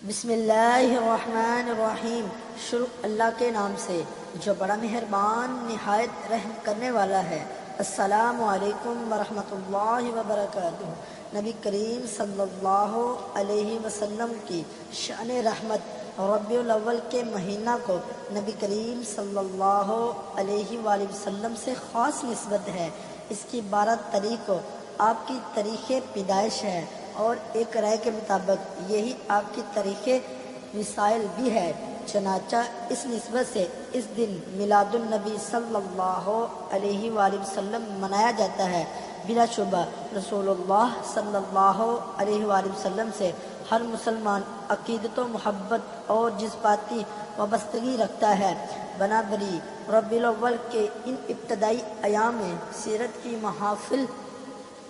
بسم اللہ الرحمن الرحیم۔ شروع اللہ کے نام سے جو بڑا مہربان نہایت رحم کرنے والا ہے۔ السلام علیکم ورحمۃ اللہ وبرکاتہ۔ نبی کریم صلی اللہ علیہ وسلم کی شان رحمت ربیع الاول کے مہینہ کو نبی کریم صلی اللہ علیہ وآلہ وسلم سے خاص نسبت ہے۔ اس کی 12 تاریخ کو آپ کی تاریخ پیدائش ہے اور ایک رائے کے مطابق یہی آپ کی تاریخ وصال بھی ہے، چنانچہ اس نسبت سے اس دن میلاد النبی صلی اللہ علیہ وآلہ وسلم منایا جاتا ہے۔ بلا شبہ رسول اللہ صلی اللہ علیہ وآلہ وسلم سے ہر مسلمان عقیدت و محبت اور جذباتی وابستگی رکھتا ہے۔ بنابری ربیع الاول کے ان ابتدائی ایام میں سیرت کی محافل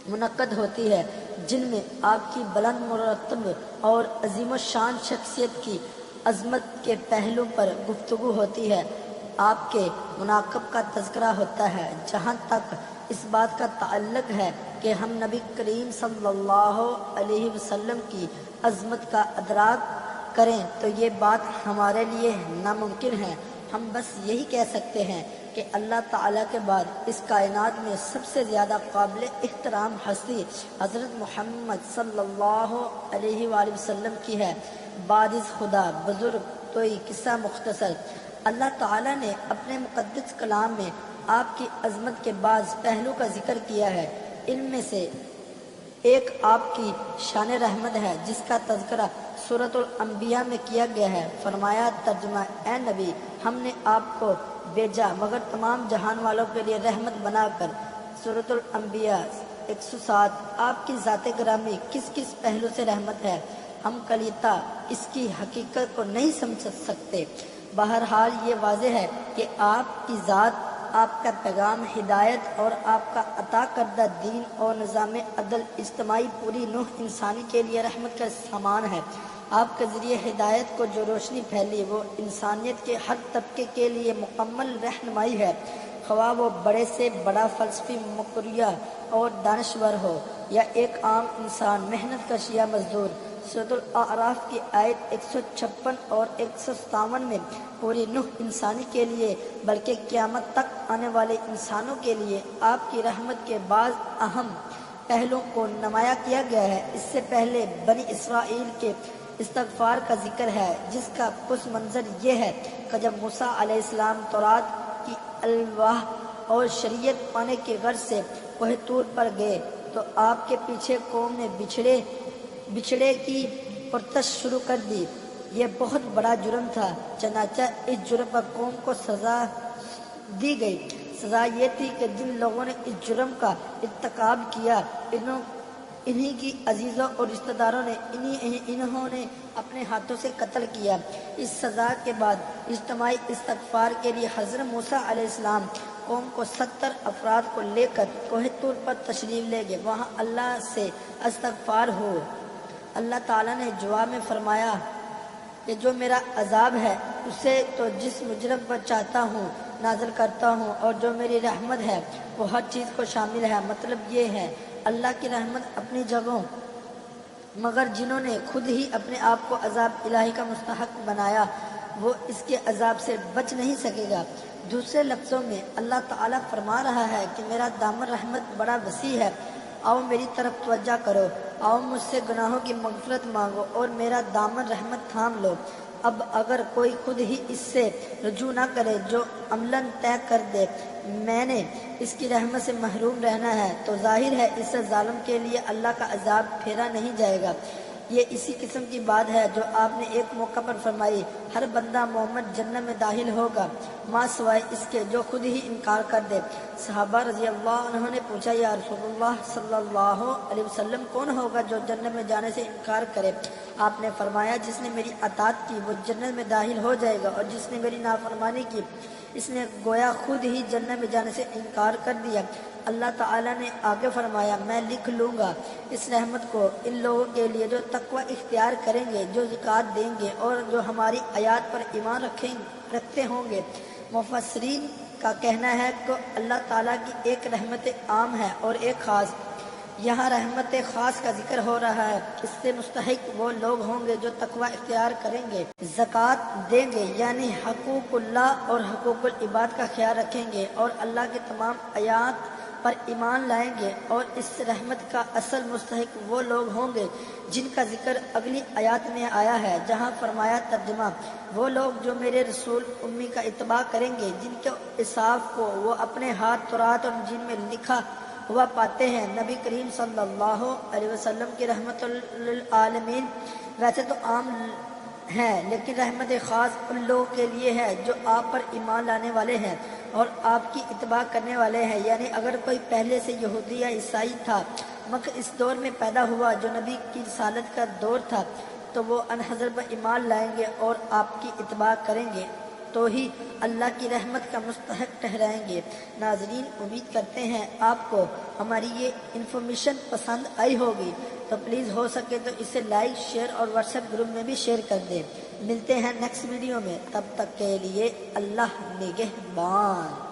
منعقد ہوتی ہے، جن میں آپ کی بلند مرتب اور عظیم الشان شخصیت کی عظمت کے پہلو پر گفتگو ہوتی ہے۔ آپ کے مناقب کا تذکرہ ہوتا ہے۔ جہاں تک اس بات کا تعلق ہے کہ ہم نبی کریم صلی اللہ علیہ وسلم کی عظمت کا ادراک کریں تو یہ بات ہمارے لیے ناممکن ہے۔ ہم بس یہی کہہ سکتے ہیں کہ اللہ تعالیٰ کے بعد اس کائنات میں سب سے زیادہ قابل احترام ہستی حضرت محمد صلی اللہ علیہ وآلہ وسلم کی ہے۔ بعد از خدا بزرگ توئی قصہ مختصر۔ اللہ تعالیٰ نے اپنے مقدس کلام میں آپ کی عظمت کے بعض پہلو کا ذکر کیا ہے۔ ان میں سے ایک آپ کی شان رحمت ہے، جس کا تذکرہ سورۃ الانبیاء میں کیا گیا ہے۔ فرمایا ترجمہ: اے نبی، ہم نے آپ کو بھیجا مگر تمام جہان والوں کے لیے رحمت بنا کر۔ سورۃ الانبیاء 107۔ آپ کی ذات گرامی کس کس پہلو سے رحمت ہے، ہم کلیتا اس کی حقیقت کو نہیں سمجھ سکتے۔ بہرحال یہ واضح ہے کہ آپ کی ذات، آپ کا پیغام ہدایت اور آپ کا عطا کردہ دین اور نظام عدل اجتماعی پوری نوع انسانی کے لیے رحمت کا سامان ہے۔ آپ کے ذریعے ہدایت کو جو روشنی پھیلی وہ انسانیت کے ہر طبقے کے لیے مکمل رہنمائی ہے، خواہ وہ بڑے سے بڑا فلسفی مقرر اور دانشور ہو یا ایک عام انسان محنت کش یا مزدور۔ سورۃ الاعراف کی آیت 156 اور 157 میں پوری نوع انسانی کے لیے بلکہ قیامت تک آنے والے انسانوں کے لیے آپ کی رحمت کے بعض اہم پہلوؤں کو نمایاں کیا گیا ہے۔ اس سے پہلے بنی اسرائیل کے استغفار کا ذکر ہے، جس کا پس منظر یہ ہے کہ جب موسیٰ علیہ السلام تورات کی الواح اور شریعت پانے کی غرض سے کوہ طور پر گئے تو آپ کے پیچھے قوم نے بچھڑے کی پرستش شروع کر دی۔ یہ بہت بڑا جرم تھا، چنانچہ اس جرم پر قوم کو سزا دی گئی۔ سزا یہ تھی کہ جن لوگوں نے اس جرم کا ارتکاب کیا انہی کی عزیزوں اور رشتہ داروں نے انہوں نے اپنے ہاتھوں سے قتل کیا۔ اس سزا کے بعد اجتماعی استغفار کے لیے حضرت موسیٰ علیہ السلام قوم کو 70 افراد کو لے کر کوہ طور پر تشریف لے گئے۔ وہاں اللہ سے استغفار ہو۔ اللہ تعالیٰ نے جواب میں فرمایا کہ جو میرا عذاب ہے اسے تو جس مجرم پر چاہتا ہوں نازل کرتا ہوں، اور جو میری رحمت ہے وہ ہر چیز کو شامل ہے۔ مطلب یہ ہے اللہ کی رحمت اپنی جگہوں، مگر جنہوں نے خود ہی اپنے آپ کو عذاب الہی کا مستحق بنایا وہ اس کے عذاب سے بچ نہیں سکے گا۔ دوسرے لفظوں میں اللہ تعالیٰ فرما رہا ہے کہ میرا دامن رحمت بڑا وسیع ہے، آؤ میری طرف توجہ کرو، آؤ مجھ سے گناہوں کی مغفرت مانگو اور میرا دامن رحمت تھام لو۔ اب اگر کوئی خود ہی اس سے رجوع نہ کرے جو عملاً طے کر دے میں نے اس کی رحمت سے محروم رہنا ہے، تو ظاہر ہے اس ظالم کے لیے اللہ کا عذاب پھیرا نہیں جائے گا۔ یہ اسی قسم کی بات ہے جو آپ نے ایک موقع پر فرمائی، ہر بندہ مومن جنت میں داخل ہوگا ماں سوائے اس کے جو خود ہی انکار کر دے۔ صحابہ رضی اللہ عنہ نے پوچھا، یا رسول اللہ صلی اللہ علیہ وسلم کون ہوگا جو جنت میں جانے سے انکار کرے؟ آپ نے فرمایا، جس نے میری اطاعت کی وہ جنت میں داخل ہو جائے گا، اور جس نے میری نافرمانی کی اس نے گویا خود ہی جنت میں جانے سے انکار کر دیا۔ اللہ تعالیٰ نے آگے فرمایا، میں لکھ لوں گا اس رحمت کو ان لوگوں کے لیے جو تقوی اختیار کریں گے، جو زکوٰۃ دیں گے اور جو ہماری آیات پر ایمان رکھتے ہوں گے۔ مفسرین کا کہنا ہے کہ اللہ تعالیٰ کی ایک رحمت عام ہے اور ایک خاص۔ یہاں رحمت خاص کا ذکر ہو رہا ہے۔ اس سے مستحق وہ لوگ ہوں گے جو تقوی اختیار کریں گے، زکوٰۃ دیں گے یعنی حقوق اللہ اور حقوق العباد کا خیال رکھیں گے، اور اللہ کے تمام آیات پر ایمان لائیں گے، اور اس رحمت کا اصل مستحق وہ لوگ ہوں گے جن کا ذکر اگلی آیات میں آیا ہے، جہاں فرمایا ترجمہ وہ لوگ جو میرے رسول امی کا اتباع کریں گے، جن کے انصاف کو وہ اپنے ہاتھ تورات اور انجیل میں لکھا ہوا پاتے ہیں۔ نبی کریم صلی اللہ علیہ وسلم کی رحمت للعالمین ویسے تو عام ہے، لیکن رحمت خاص ان لوگوں کے لیے ہے جو آپ پر ایمان لانے والے ہیں اور آپ کی اتباع کرنے والے ہیں، یعنی اگر کوئی پہلے سے یہودی یا عیسائی تھا مگر اس دور میں پیدا ہوا جو نبی کی رسالت کا دور تھا، تو وہ ان حضرت پر ایمان لائیں گے اور آپ کی اتباع کریں گے تو ہی اللہ کی رحمت کا مستحق ٹھہرائیں گے۔ ناظرین، امید کرتے ہیں آپ کو ہماری یہ انفارمیشن پسند آئی ہوگی، تو پلیز ہو سکے تو اسے لائک، شیئر اور واٹس ایپ گروپ میں بھی شیئر کر دیں۔ ملتے ہیں نیکسٹ ویڈیو میں، تب تک کے لیے اللہ نگہبان۔